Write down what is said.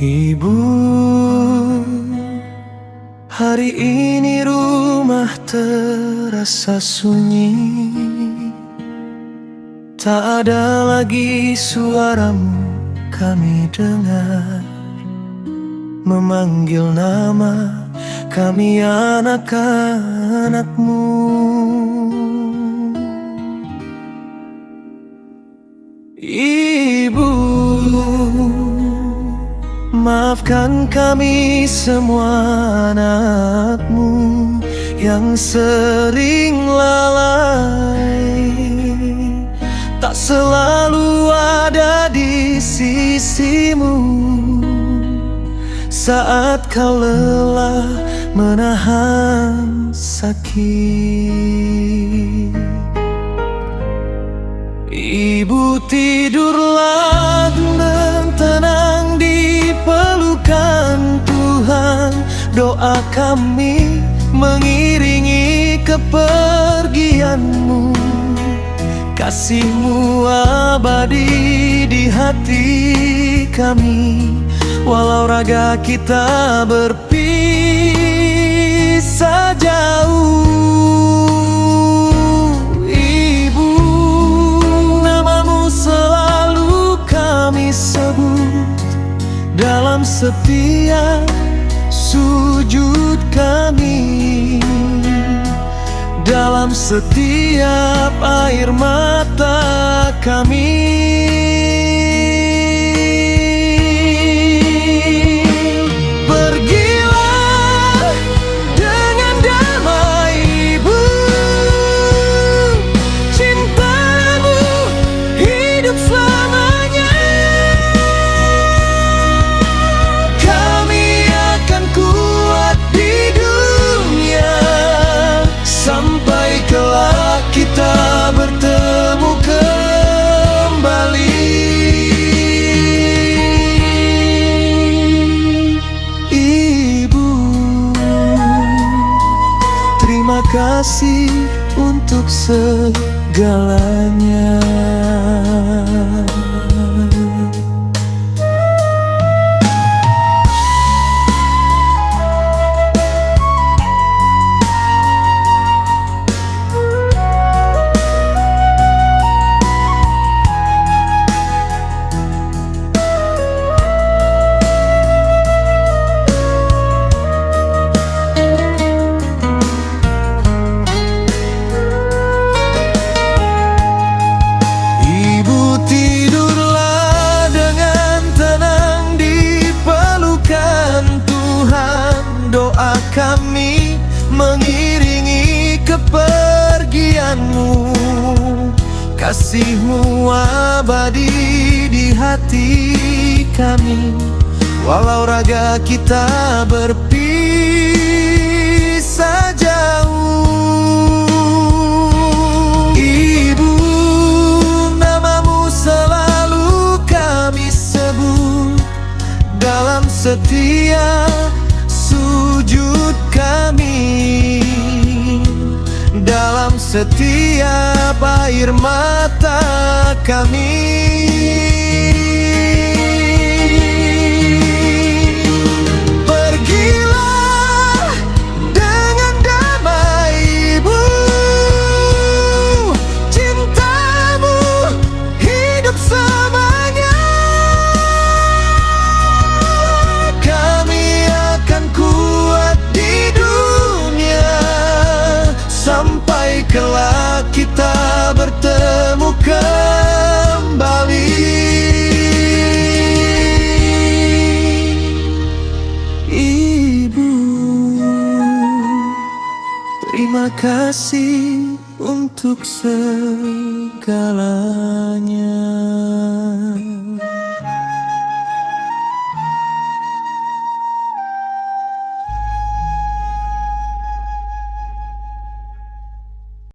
Ibu, hari ini rumah terasa sunyi. Tak ada lagi suaramu kami dengar, memanggil nama kami anak-anakmu. Ibu, maafkan kami semua anakmu yang sering lalai, tak selalu ada di sisimu saat kau lelah menahan sakit. Ibu, tidurlah dan tenang di pelukan Tuhan. Doa kami mengiringi kepergianmu. Kasih-Mu abadi di hati kami, walau raga kita berpisah jauh. Ibu, namamu selalu kami sebut dalam setiap sujud kami, dalam setiap air mata kami. Pergilah dengan damai, Ibu. Cintamu hidup selamanya. Kami akan kuat di dunia sampai kelak kita bertemu kembali. Ibu, terima kasih untuk segalanya. Doa kami mengiringi kepergianmu. Kasih-Mu abadi di hati kami, walau raga kita berpisah jauh. Ibu, namamu selalu kami sebut dalam setiap sujud kami, dalam setiap air mata kami. Pergilah dengan damai, Ibu. Cintamu hidup selamanya. Kami akan kuat di dunia sampai kelak kita bertemu kembali. Ibu, terima kasih untuk segalanya.